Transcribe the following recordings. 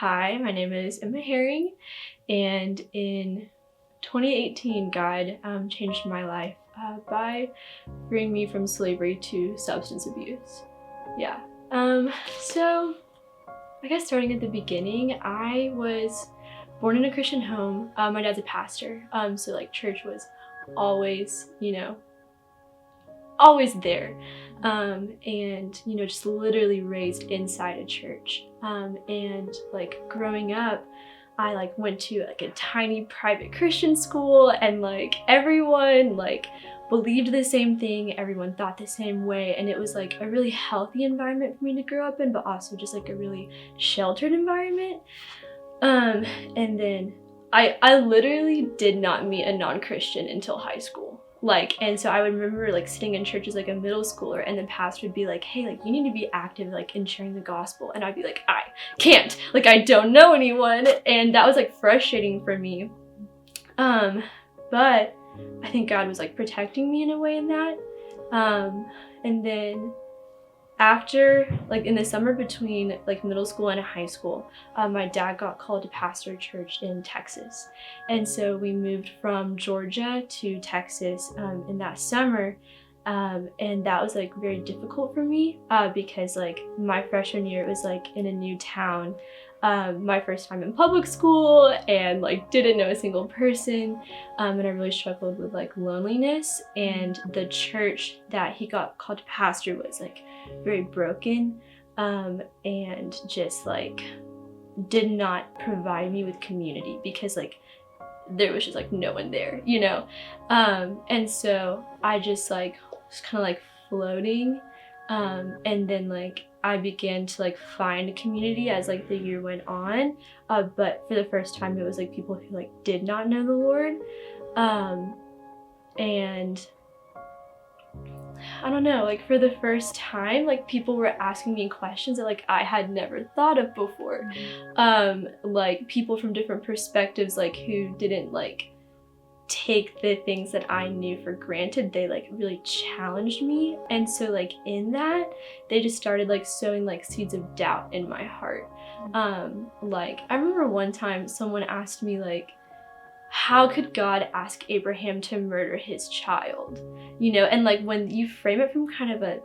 Hi, my name is Emma Herring, and in 2018, God changed my life by freeing me from slavery to substance abuse. Yeah. So I guess starting at the beginning, I was born in a Christian home. My dad's a pastor, so like church was always, always there. And just literally raised inside a church. And like growing up, I like went to like a tiny private Christian school, and like everyone like believed the same thing, everyone thought the same way, and it was like a really healthy environment for me to grow up in, but also just like a really sheltered environment. And then I literally did not meet a non-Christian until high school. And so I would remember like sitting in church as like a middle schooler, and the pastor would be like, hey, like you need to be active like in sharing the gospel. And I'd be like, I can't, like I don't know anyone. And that was like frustrating for me. But I think God was like protecting me in a way in that. And then after, like in the summer between like middle school and high school, my dad got called to pastor a church in Texas. And so we moved from Georgia to Texas in that summer. And that was like very difficult for me because like my freshman year, it was like in a new town. My first time in public school, and like didn't know a single person, and I really struggled with like loneliness, and the church that he got called to pastor was like very broken, and just like did not provide me with community because like there was just like no one there, and so I just like was kind of like floating, and then like I began to like find a community as like the year went on, but for the first time it was like people who like did not know the Lord, and I don't know, like for the first time, like people were asking me questions that like I had never thought of before, like people from different perspectives, like who didn't like take the things that I knew for granted. They like really challenged me, and so like in that they just started like sowing like seeds of doubt in my heart. Like I remember one time someone asked me like, how could God ask Abraham to murder his child? And like when you frame it from kind of a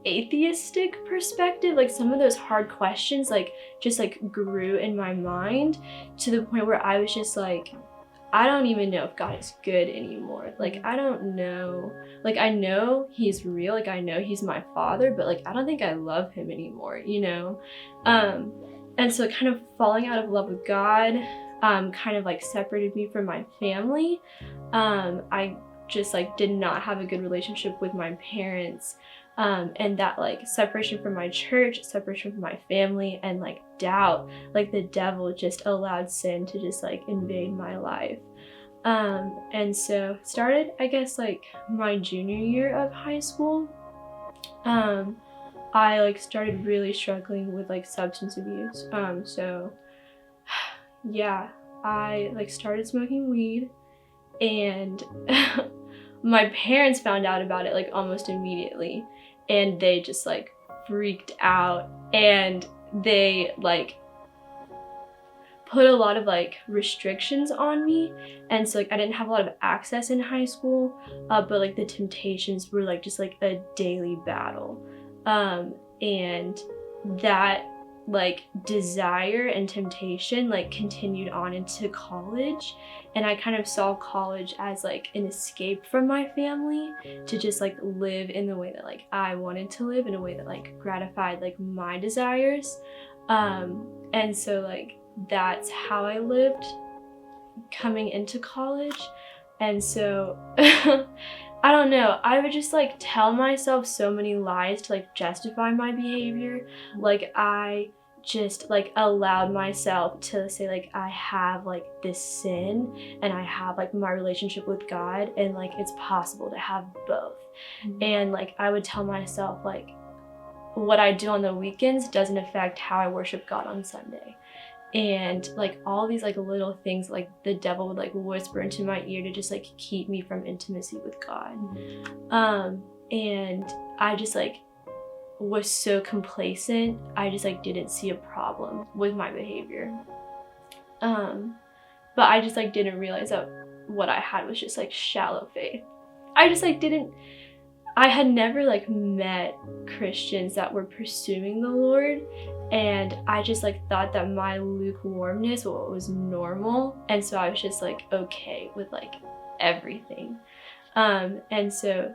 atheistic perspective, like some of those hard questions like just like grew in my mind to the point where I was just like, I don't even know if God is good anymore. Like, I don't know. Like, I know he's real. Like, I know he's my father, but like, I don't think I love him anymore, And so kind of falling out of love with God, kind of like separated me from my family. I just like did not have a good relationship with my parents. And that like separation from my church, separation from my family, and like doubt, like the devil just allowed sin to just like invade my life. And so started, I guess, like my junior year of high school. I like started really struggling with like substance abuse. So yeah, I like started smoking weed, and my parents found out about it like almost immediately, and they just like freaked out, and they like put a lot of like restrictions on me, and so like I didn't have a lot of access in high school, but like the temptations were like just like a daily battle, and that like desire and temptation like continued on into college, and I kind of saw college as like an escape from my family to just like live in the way that like I wanted to live, in a way that like gratified like my desires, and so like that's how I lived coming into college. And so I don't know, I would just like tell myself so many lies to like justify my behavior. Like I just like allowed myself to say like I have like this sin, and I have like my relationship with God, and like it's possible to have both. And like I would tell myself like what I do on the weekends doesn't affect how I worship God on Sunday. And like all these like little things like the devil would like whisper into my ear to just like keep me from intimacy with God. And I just like was so complacent, I just like didn't see a problem with my behavior. But I just like didn't realize that what I had was just like shallow faith. I just like didn't, I had never like met Christians that were pursuing the Lord, and I just like thought that my lukewarmness was normal, and so I was just like okay with like everything. And so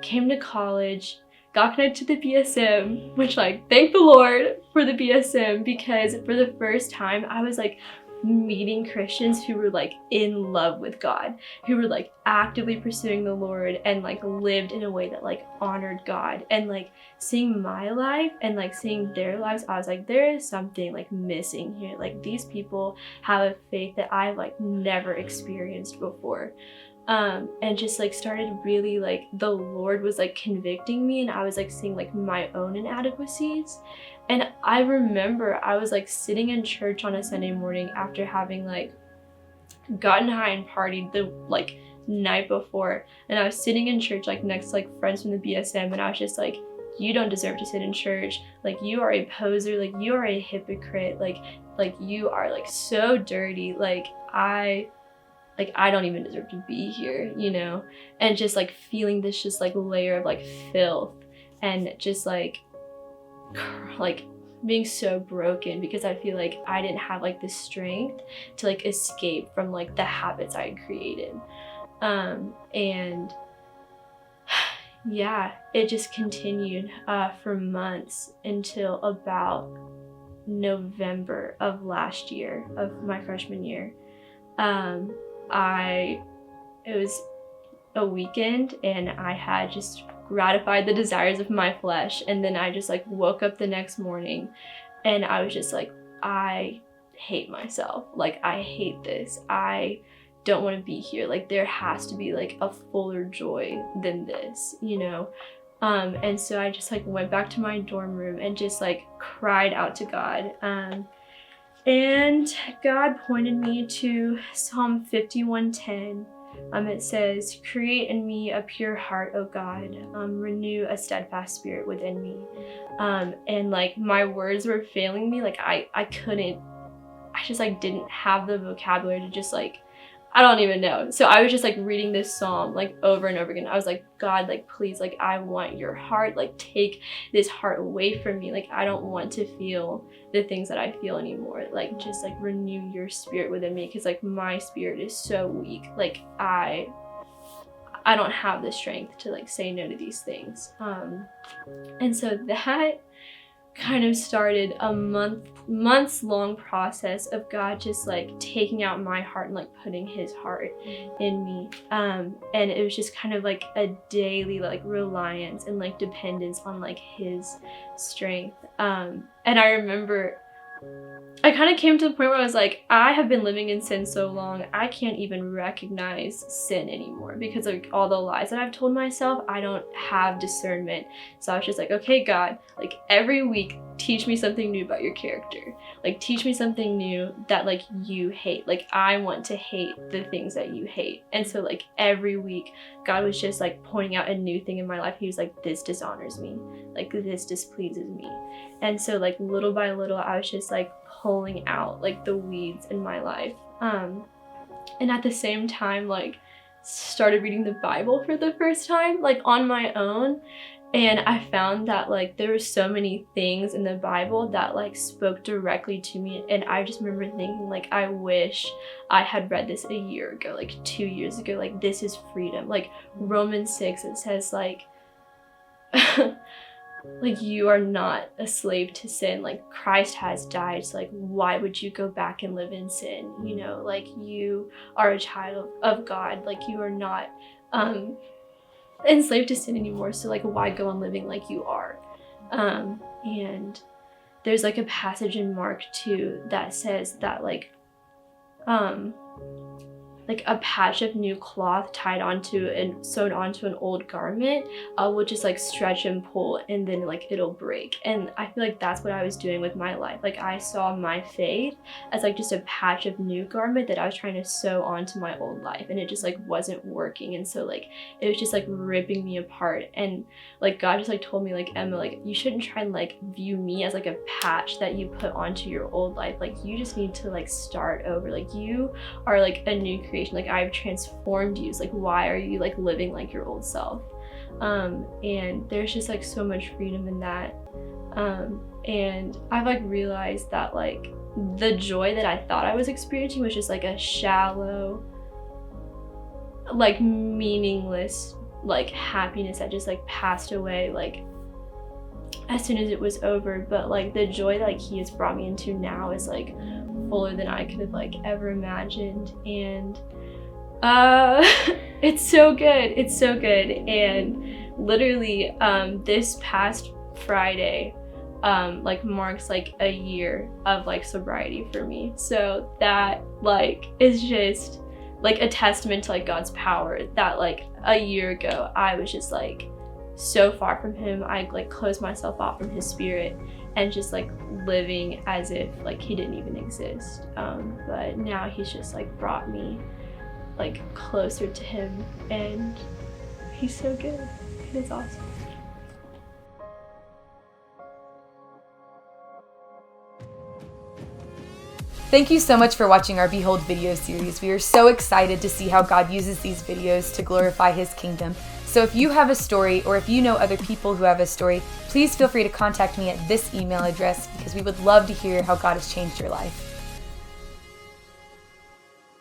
came to college, got connected to the BSM, which like thank the Lord for the BSM, because for the first time I was like meeting Christians who were like in love with God, who were like actively pursuing the Lord and like lived in a way that like honored God. And like seeing my life and like seeing their lives, I was like, there is something like missing here. Like these people have a faith that I've like never experienced before. And just like started really like the Lord was like convicting me, and I was like seeing like my own inadequacies. And I remember I was like sitting in church on a Sunday morning after having like gotten high and partied the like night before, and I was sitting in church like next to like friends from the BSM, and I was just like, you don't deserve to sit in church, like you are a poser, like you are a hypocrite, like you are like so dirty, like I don't even deserve to be here, you know? And just like feeling this just like layer of like filth, and just like being so broken because I feel like I didn't have like the strength to like escape from like the habits I had created. And yeah, it just continued for months until about November of last year, of my freshman year. It was a weekend, and I had just gratified the desires of my flesh, and then I just like woke up the next morning and I was just like, I hate myself, like I hate this, I don't want to be here, like there has to be like a fuller joy than this, you know? And so I just like went back to my dorm room and just like cried out to God. And God pointed me to Psalm 51:10. It says, create in me a pure heart, O God, renew a steadfast spirit within me. And like my words were failing me, like I just like didn't have the vocabulary to just like, I don't even know. So I was just like reading this psalm like over and over again. I was like, God, like please, like I want your heart, like take this heart away from me. Like I don't want to feel the things that I feel anymore. Like just like renew your spirit within me, because like my spirit is so weak. Like I don't have the strength to like say no to these things. And so that kind of started a months long process of God just like taking out my heart and like putting his heart in me. And it was just kind of like a daily like reliance and like dependence on like his strength. And I remember I kind of came to the point where I was like, I have been living in sin so long, I can't even recognize sin anymore because of all the lies that I've told myself. I don't have discernment. So I was just like, okay, God, like every week, teach me something new about your character. Like teach me something new that like you hate. Like I want to hate the things that you hate. And so like every week, God was just like pointing out a new thing in my life. He was like, this dishonors me. Like this displeases me. And so like little by little, I was just like pulling out like the weeds in my life. And at the same time, like started reading the Bible for the first time, like on my own. And I found that like there were so many things in the Bible that like spoke directly to me. And I just remember thinking like, I wish I had read this a year ago, like 2 years ago, like this is freedom. Like Romans 6, it says like, like you are not a slave to sin, like Christ has died, so like why would you go back and live in sin, you know? Like you are a child of God, like you are not enslaved to sin anymore, so like why go on living like you are? And there's like a passage in Mark 2 that says that like like a patch of new cloth tied onto and sewn onto an old garment will just like stretch and pull, and then like it'll break. And I feel like that's what I was doing with my life. Like I saw my faith as like just a patch of new garment that I was trying to sew onto my old life, and it just like wasn't working. And so like it was just like ripping me apart. And like God just like told me, like, Emma, like you shouldn't try and like view me as like a patch that you put onto your old life. Like you just need to like start over. Like you are like a new creation. Like I've transformed you. So like why are you like living like your old self? And there's just like so much freedom in that. And I've like realized that like the joy that I thought I was experiencing was just like a shallow, like meaningless like happiness that just like passed away like as soon as it was over. But like the joy that like he has brought me into now is like fuller than I could have like ever imagined. And it's so good. It's so good. And literally this past Friday like marks like a year of like sobriety for me. So that like is just like a testament to like God's power, that like a year ago I was just like so far from him. I like closed myself off from his spirit and just like living as if like he didn't even exist. But now he's just like brought me like closer to him, and he's so good, and it's awesome. Thank you so much for watching our Behold video series. We are so excited to see how God uses these videos to glorify his kingdom. So if you have a story, or if you know other people who have a story, please feel free to contact me at this email address, because we would love to hear how God has changed your life.